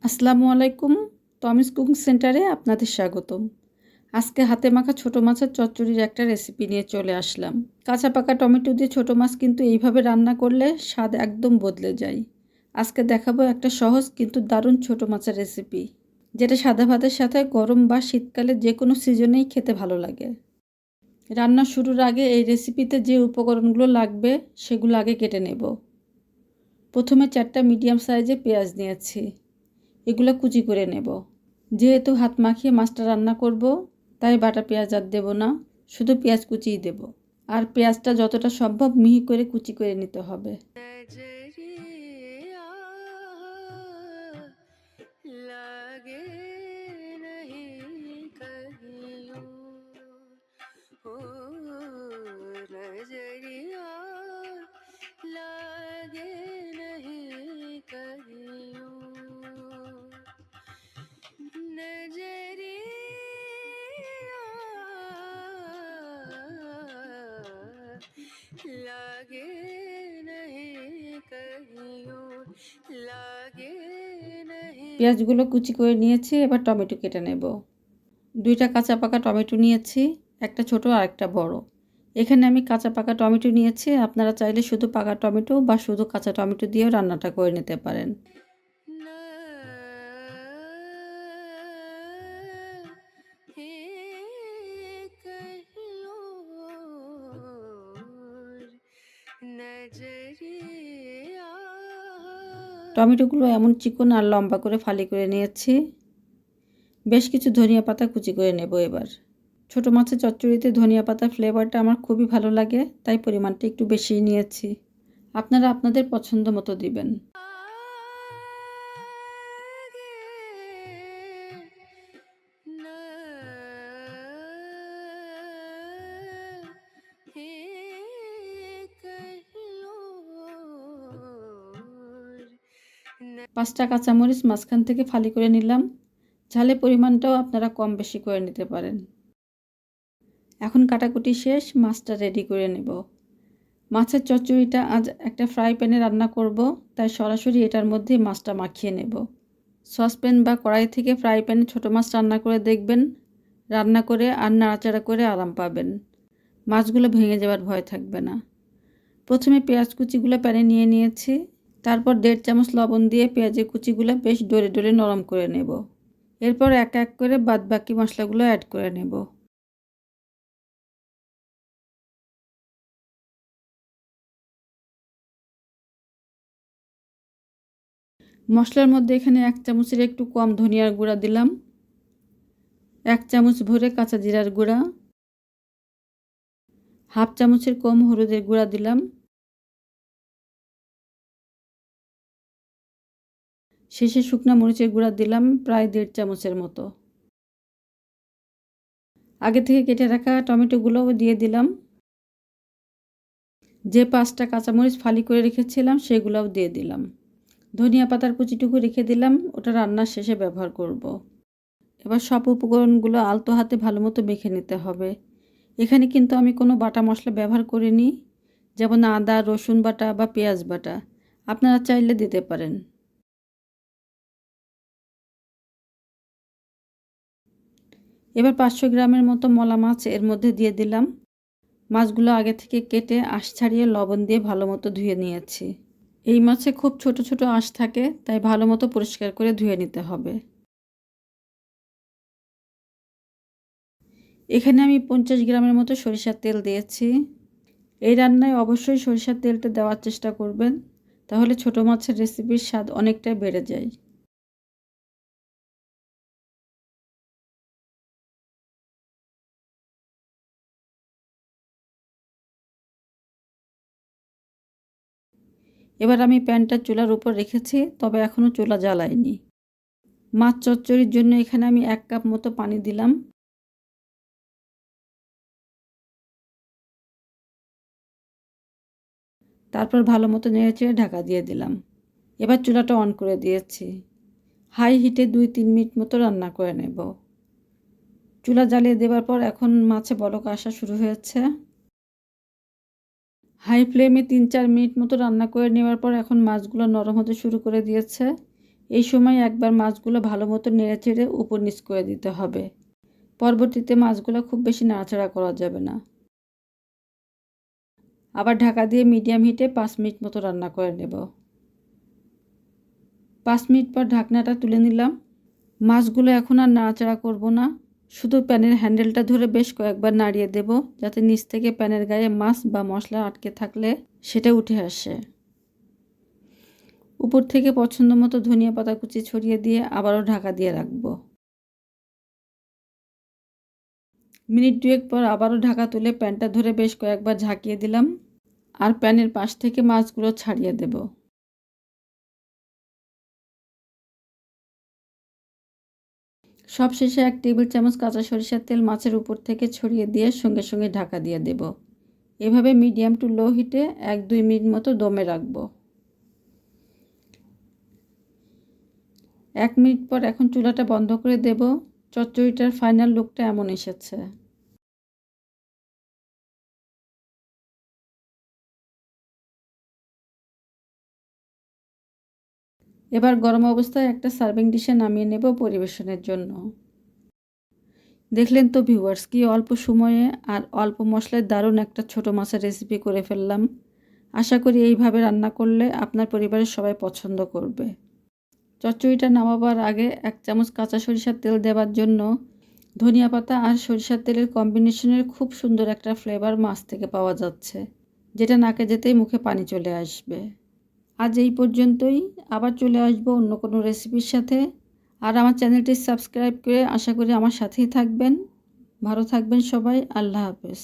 আসসালামু আলাইকুম। টমিস কুকিং সেন্টারে আপনাদের স্বাগতম। আজকে হাতে মাখা ছোট মাছের চচ্চড়ির একটা রেসিপি নিয়ে চলে আসলাম। কাঁচা পাকা টমেটো দিয়ে ছোট মাছ কিন্তু এইভাবে রান্না করলে স্বাদ একদম বদলে যায়। আজকে দেখাবো একটা সহজ কিন্তু দারুণ ছোট মাছের রেসিপি, যেটা সাদা ভাতের সাথে গরম বা শীতকালে যে কোনো সিজনেই খেতে ভালো লাগে। রান্না শুরুর আগে এই রেসিপিতে যে উপকরণগুলো লাগবে সেগুলো আগে কেটে নেব। প্রথমে 4টা মিডিয়াম সাইজে পেঁয়াজ নিয়েছি, এগুলো কুচি করে নেব। যেহেতু হাত মাখিয়ে মাছটা রান্না করব, তাই বাটা পেঁয়াজ আর দেব না, শুধু পেঁয়াজ কুচিই দেব। আর পেঁয়াজটা যতটা সম্ভব মিহি করে কুচি করে নিতে হবে। পেঁয়াজগুলো কুচি করে নিয়েছি, এবার টমেটো কেটে নেব। 2টা কাঁচা পাকা টমেটো নিয়েছি, একটা ছোট আর একটা বড়। এখানে আমি কাঁচা পাকা টমেটো নিয়েছি, আপনারা চাইলে শুধু পাকা টমেটো বা শুধু কাঁচা টমেটো দিয়েও রান্নাটা করে নিতে পারেন। টমেটোগুলো এমন চিকন আর লম্বা করে ফালি করে নিয়েছি। বেশ কিছু ধনিয়া পাতা কুচি করে নেব। এবার ছোট মাছের চচ্চড়িতে ধনিয়া পাতার ফ্লেভারটা আমার খুবই ভালো লাগে, তাই পরিমাণটা একটু বেশিই নিয়েছি। আপনারা আপনাদের পছন্দ মতো দিবেন। পাঁচটা কাঁচামরিচ মাঝখান থেকে ফালি করে নিলাম। ঝালের পরিমাণটাও আপনারা কম বেশি করে নিতে পারেন। এখন কাটাকুটি শেষ, মাছটা রেডি করে নেব। মাছের চচ্চড়িটা আজ একটা ফ্রাই প্যানে রান্না করব, তাই সরাসরি এটার মধ্যেই মাছটা মাখিয়ে নেব। সসপ্যান বা কড়াই থেকে ফ্রাই প্যানে ছোটো মাছ রান্না করে দেখবেন, রান্না করে আর নাড়াচাড়া করে আরাম পাবেন। মাছগুলো ভেঙে যাওয়ার ভয় থাকবে না। প্রথমে পেঁয়াজ কুচিগুলো প্যানে নিয়ে নিয়েছি, তারপর 1.5 চামচ লবণ দিয়ে পেঁয়াজের কুচিগুলো বেশ ডলে ডলে নরম করে নেব। এরপর এক এক করে বাদবাকি মশলাগুলো অ্যাড করে নেব। মশলার মধ্যে এখানে 1 চামচের একটু কম ধনিয়ার গুঁড়া দিলাম, 1 চামচ ভরে কাঁচা জিরার গুঁড়া, হাফ চামচের কম হলুদের গুঁড়া দিলাম, শেষে শুকনা মরিচের গুঁড়া দিলাম প্রায় 1.5 চামচের মতো। আগে থেকে কেটে রাখা টমেটোগুলোও দিয়ে দিলাম। যে 5টা কাঁচামরিচ ফালি করে রেখেছিলাম সেগুলোও দিয়ে দিলাম। ধনিয়া পাতার কুচিটুকু রেখে দিলাম, ওটা রান্নার শেষে ব্যবহার করব। এবার সব উপকরণগুলো আলতো হাতে ভালো মতো মেখে নিতে হবে। এখানে কিন্তু আমি কোনো বাটা মশলা ব্যবহার করিনি, যেমন আদা রসুন বাটা বা পেঁয়াজ বাটা। আপনারা চাইলে দিতে পারেন। এবার 500 গ্রামের মতো মলা মাছ এর মধ্যে দিয়ে দিলাম। মাছগুলো আগে থেকে কেটে আঁশ ছাড়িয়ে লবণ দিয়ে ভালো মতো ধুয়ে নিয়েছি। এই মাছে খুব ছোট ছোট আঁশ থাকে, তাই ভালো মতো পরিষ্কার করে ধুয়ে নিতে হবে। এখানে আমি 50 গ্রামের মতো সরিষার তেল দিয়েছি। এই রান্নায় অবশ্যই সরিষার তেলটা দেওয়ার চেষ্টা করবেন, তাহলে ছোট মাছের রেসিপির স্বাদ অনেকটাই বেড়ে যায়। এবার আমি প্যানটা চুলার উপর রেখেছি, তবে এখনও চুলা জ্বালাইনি। মাছ চচ্চড়ির জন্য এখানে আমি 1 কাপ মতো পানি দিলাম। তারপর ভালো মতো নেড়েচেড়ে ঢাকা দিয়ে দিলাম। এবার চুলাটা অন করে দিয়েছি। হাই হিটে 2-3 মিনিট মতো রান্না করে নেব। চুলা জ্বালিয়ে দেওয়ার পর এখন মাছে বলক আসা শুরু হয়েছে। হাই ফ্লেমে 3-4 মিনিট মতো রান্না করে নেওয়ার পর এখন মাছগুলো নরম হতে শুরু করে দিয়েছে। এই সময় একবার মাছগুলো ভালো মতো নেড়েচেড়ে উপর নিচ করে দিতে হবে। পরবর্তীতে মাছগুলো খুব বেশি নাড়াচাড়া করা যাবে না। আবার ঢাকা দিয়ে মিডিয়াম হিটে 5 মিনিট মতো রান্না করে নেব। 5 মিনিট পর ঢাকনাটা তুলে নিলাম। মাছগুলো এখন আর নাড়াচাড়া করব না, শুধু প্যানের হ্যান্ডেলটা ধরে বেশ কয়েকবার নাড়িয়ে দেব, যাতে নিচ থেকে প্যানের গায়ে মাছ বা মশলা আটকে থাকলে সেটা উঠে আসে। উপর থেকে পছন্দ মতো ধনিয়া পাতা কুচি ছড়িয়ে দিয়ে আবারও ঢাকা দিয়ে রাখবো। মিনিট 2 পর আবারও ঢাকা তুলে প্যানটা ধরে বেশ কয়েকবার ঝাঁকিয়ে দিলাম আর প্যানের পাশ থেকে মাছগুলো ছাড়িয়ে দেব। সবশেষে 1 টেবিল চামচ কাঁচা সরিষার তেল মাছের উপর থেকে ছড়িয়ে দিয়ে সঙ্গে সঙ্গে ঢাকা দিয়ে দেব। এভাবে মিডিয়াম টু লো হিটে 1-2 মিনিট মতো দমে রাখবো। 1 মিনিট পর এখন চুলাটা বন্ধ করে দেব। চচ্চড়িটার ফাইনাল লুকটা এমন এসেছে। এবার গরম অবস্থায় একটা সার্ভিং ডিশে নামিয়ে নেব পরিবেশনের জন্য। দেখলেন তো ভিউয়ার্স, কি অল্প সময়ে আর অল্প মশলায় দারুণ একটা ছোট মাছের রেসিপি করে ফেললাম। আশা করি এইভাবে রান্না করলে আপনার পরিবারের সবাই পছন্দ করবে। চচ্চড়িটা নামাবার আগে 1 চামচ কাঁচা সরিষার তেল দেওয়ার জন্য ধনিয়া পাতা আর সরিষার তেলের কম্বিনেশনের খুব সুন্দর একটা ফ্লেভার মাছ থেকে পাওয়া যাচ্ছে, যেটা নাকে যেতেই মুখে পানি চলে আসবে। আজ এই পর্যন্তই, আবার চলে আসবো অন্য কোনো রেসিপির সাথে। আর আমার চ্যানেলটি সাবস্ক্রাইব করে আশা করি আমার সাথেই থাকবেন। ভালো থাকবেন সবাই। আল্লাহ হাফেজ।